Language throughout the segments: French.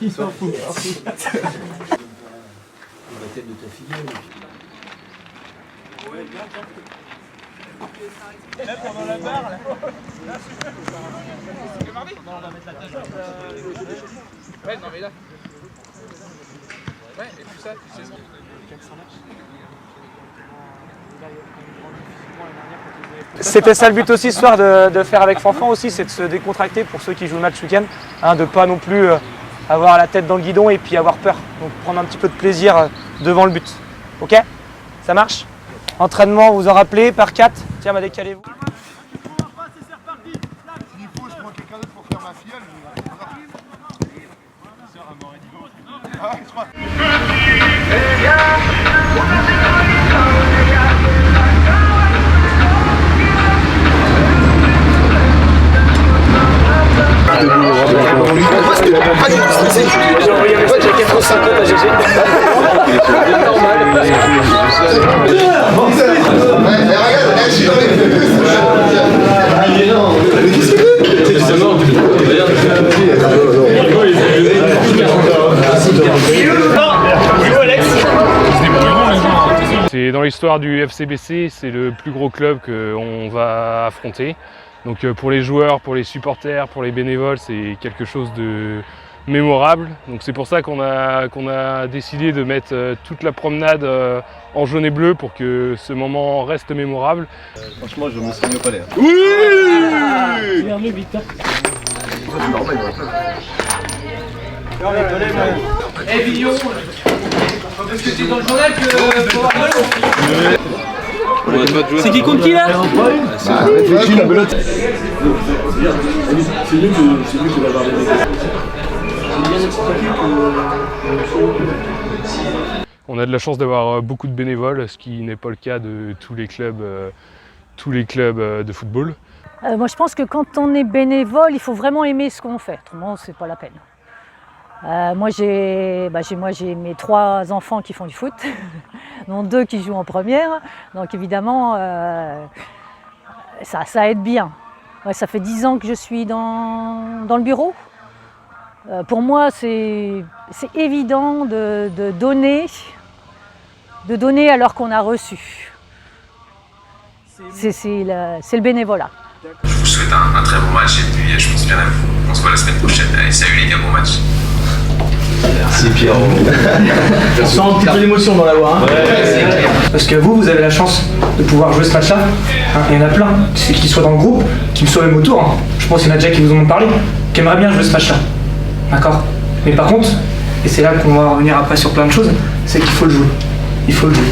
Il s'en fout. La tête de ta fille. Là pendant la barre, là. C'est mardi. Non, on va mettre la tâche. Ouais, non mais là. Ouais, et puis ça, tu sais. 400 matchs. C'était ça le but aussi ce soir de faire avec Fanfan aussi, c'est de se décontracter pour ceux qui jouent le match ce week-end, hein, de ne pas non plus avoir la tête dans le guidon et puis avoir peur. Donc prendre un petit peu de plaisir devant le but. Ok? Ça marche? Entraînement, vous en rappelez, par 4. Tiens, décalez-vous. S'il faut, je prends quelqu'un d'autre pour faire ma filleule. Ah ouais, je crois. J'ai envoyé un message à 450 à GG. C'est dans l'histoire du FCBC, c'est le plus gros club qu'on va affronter. Donc pour les joueurs, pour les supporters, pour les bénévoles, c'est quelque chose de mémorable. Donc c'est pour ça qu'on a décidé de mettre toute la promenade en jaune et bleu pour que ce moment reste mémorable. Franchement, je me sens mieux au palais. Oui. Regarde-le, Victor. C'est normal, Eh, Villon, parce que c'est dans le journal que c'est qui contre qui là? C'est qui la belote? C'est mieux que d'avoir des mecs. On a de la chance d'avoir beaucoup de bénévoles, ce qui n'est pas le cas de tous les clubs de football. Moi je pense que quand on est bénévole, il faut vraiment aimer ce qu'on fait, autrement c'est pas la peine. Moi j'ai mes 3 enfants qui font du foot, dont 2 qui jouent en première, donc évidemment ça aide bien. Ouais, ça fait 10 ans que je suis dans le bureau. Pour moi c'est évident de donner alors qu'on a reçu. C'est le bénévolat. Je vous souhaite un très bon match et puis je pense bien à vous. On se voit la semaine prochaine. Allez, salut les gars, bon match. Merci Pierre. On sent un petit peu d'émotion dans la voix. Hein. Ouais. Parce que vous avez la chance de pouvoir jouer ce match-là. Hein, il y en a plein, qui soient dans le groupe, qui me soient même autour. Hein. Je pense qu'il y en a déjà qui vous en ont parlé, qui aimeraient bien jouer ce match-là. D'accord? Mais par contre, et c'est là qu'on va revenir après sur plein de choses, c'est qu'il faut le jouer. Il faut le jouer.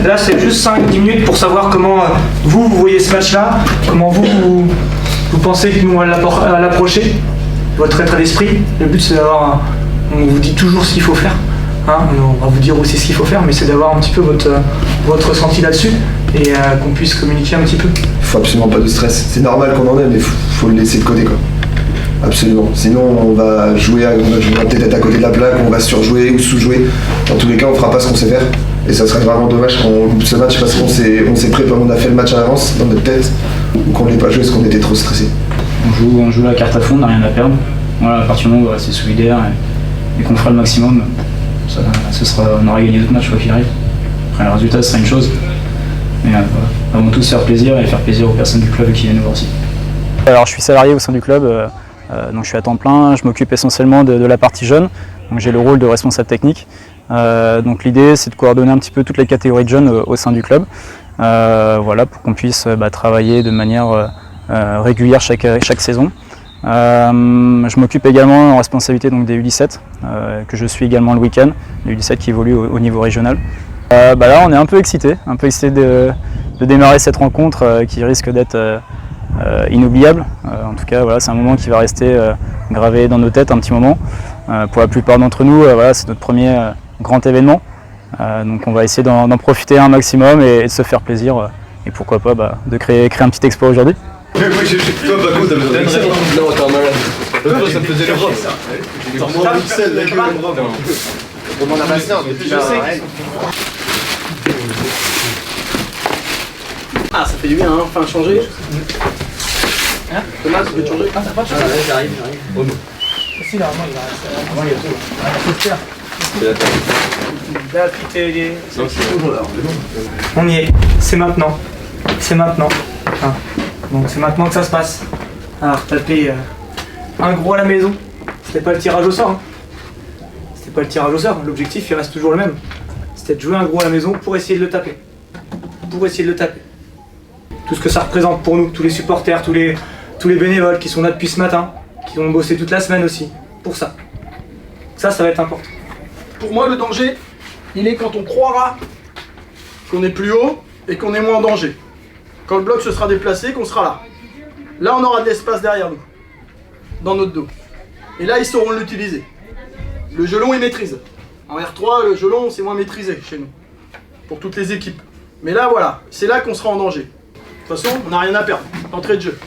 Là, c'est juste 5-10 minutes pour savoir comment vous voyez ce match-là, comment vous pensez que nous allons l'approcher, votre état d'esprit. Le but, c'est d'avoir... On vous dit toujours ce qu'il faut faire. Hein, on va vous dire aussi ce qu'il faut faire, mais c'est d'avoir un petit peu votre ressenti là-dessus et qu'on puisse communiquer un petit peu. Il faut absolument pas de stress. C'est normal qu'on en ait, mais faut le laisser de côté, quoi. Absolument. Sinon, on va peut-être être à côté de la plaque, on va surjouer ou sous-jouer. Dans tous les cas, on fera pas ce qu'on sait faire. Et ça serait vraiment dommage qu'on loupe ce match parce qu'on s'est préparé, on a fait le match à l'avance dans notre tête, ou qu'on l'ait pas joué parce qu'on était trop stressé. On joue la carte à fond, on n'a rien à perdre. Voilà, à partir du moment où on va rester solidaire et qu'on fera le maximum, on aura gagné d'autres matchs quoi qu'il arrive. Après, le résultat, ce sera une chose. Mais voilà, avant tout, se faire plaisir et faire plaisir aux personnes du club qui viennent nous voir aussi. Alors, je suis salarié au sein du club, donc je suis à temps plein. Je m'occupe essentiellement de la partie jeune. Donc, j'ai le rôle de responsable technique. Donc, l'idée, c'est de coordonner un petit peu toutes les catégories de jeunes au sein du club. Voilà, pour qu'on puisse travailler de manière régulière chaque saison. Je m'occupe également en responsabilité donc, des U17, que je suis également le week-end, les U17 qui évoluent au niveau régional. Là on est un peu excité de démarrer cette rencontre qui risque d'être inoubliable. En tout cas voilà, c'est un moment qui va rester gravé dans nos têtes un petit moment. Pour la plupart d'entre nous, voilà, c'est notre premier grand événement. Donc on va essayer d'en profiter un maximum et de se faire plaisir et pourquoi pas de créer un petit exploit aujourd'hui. Toi, Baco, t'as besoin d'Excel. Non, t'es un malade. Toi, ça me faisait le rôle. Sors-moi l'Excel, la gueule, bravo. On demande à Bastien, je sais. Ah, ça fait du bien, hein, enfin changer. Hein Thomas, tu veux changer? Ah, t'as pas de changer? J'arrive. Si, normalement, il va rester. Normalement, il y a tout. Ah, il faut le faire. C'est la taille. Non, c'est toujours là. On y est. C'est maintenant. C'est maintenant. Hein. Donc, c'est maintenant que ça se passe. Alors, taper un gros à la maison. C'était pas le tirage au sort. Hein. C'était pas le tirage au sort. L'objectif, il reste toujours le même. C'était de jouer un gros à la maison pour essayer de le taper. Pour essayer de le taper. Tout ce que ça représente pour nous, tous les supporters, tous les bénévoles qui sont là depuis ce matin, qui ont bossé toute la semaine aussi, pour ça. Ça va être important. Pour moi, le danger, il est quand on croira qu'on est plus haut et qu'on est moins en danger. Quand le bloc se sera déplacé, qu'on sera là. Là, on aura de l'espace derrière nous, dans notre dos. Et là, ils sauront l'utiliser. Le gelon, il maîtrise. En R3, le gelon, c'est moins maîtrisé chez nous, pour toutes les équipes. Mais là, voilà, c'est là qu'on sera en danger. De toute façon, on n'a rien à perdre, entrée de jeu.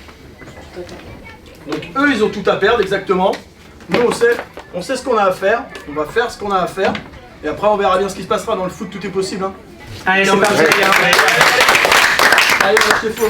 Donc eux, ils ont tout à perdre, exactement. Nous, on sait ce qu'on a à faire, on va faire ce qu'on a à faire, et après, on verra bien ce qui se passera. Dans le foot, tout est possible. Hein. Allez, c'est parti. Allez, c'est faux.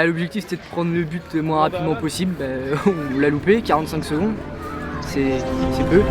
L'objectif c'était de prendre le but le moins rapidement possible, on l'a loupé, 45 secondes, c'est peu.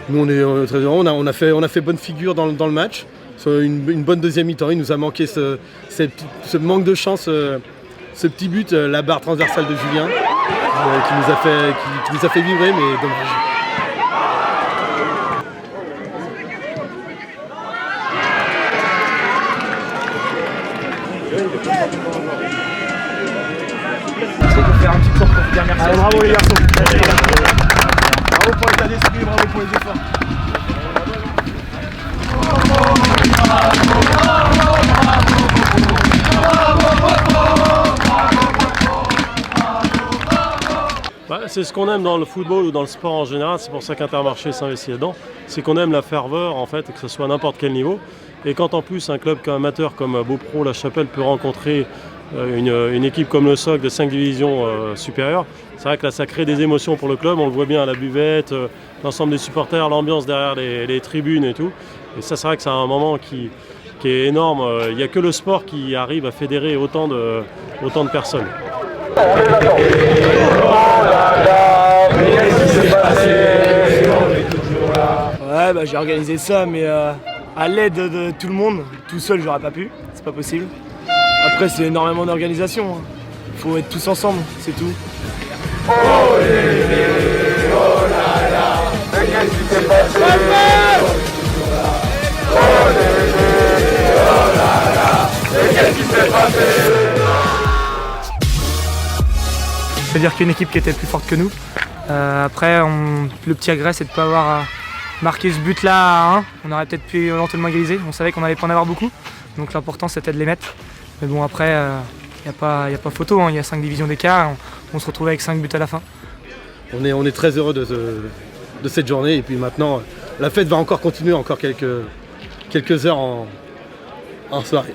Nous on est très heureux, on a fait bonne figure dans le match, une bonne deuxième mi-temps, il nous a manqué ce manque de chance, ce petit but, la barre transversale de Julien, qui nous a fait vibrer, mais dommage. J'essaie de faire un petit tour pour vous dire merci. Allez, bravo les garçons. Bravo pour l'état d'esprit, bravo pour les efforts. c'est ce qu'on aime dans le football ou dans le sport en général, c'est pour ça qu'Intermarché s'investit là-dedans, c'est qu'on aime la ferveur en fait, que ce soit à n'importe quel niveau. Et quand en plus un club amateur comme Beaupro, La Chapelle peut rencontrer une équipe comme le SOC de 5 divisions supérieures, c'est vrai que là ça crée des émotions pour le club, on le voit bien à la buvette, l'ensemble des supporters, l'ambiance derrière les tribunes et tout. Et ça c'est vrai que c'est un moment qui est énorme, il n'y a que le sport qui arrive à fédérer autant de personnes. Ouais, bah, j'ai organisé ça, mais à l'aide de tout le monde, tout seul j'aurais pas pu, c'est pas possible. Après c'est énormément d'organisation, il faut être tous ensemble, c'est tout. C'est-à-dire qu'il y a une équipe qui était plus forte que nous. Après, le petit regret, c'est de ne pas avoir marqué ce but-là à 1. On aurait peut-être pu éventuellement égaliser. On savait qu'on allait pas en avoir beaucoup. Donc l'important, c'était de les mettre. Mais bon, après, il n'y a pas photo. Il y a 5 divisions d'écart. On se retrouve avec 5 buts à la fin. On est très heureux de cette journée. Et puis maintenant, la fête va encore continuer, encore quelques heures en soirée.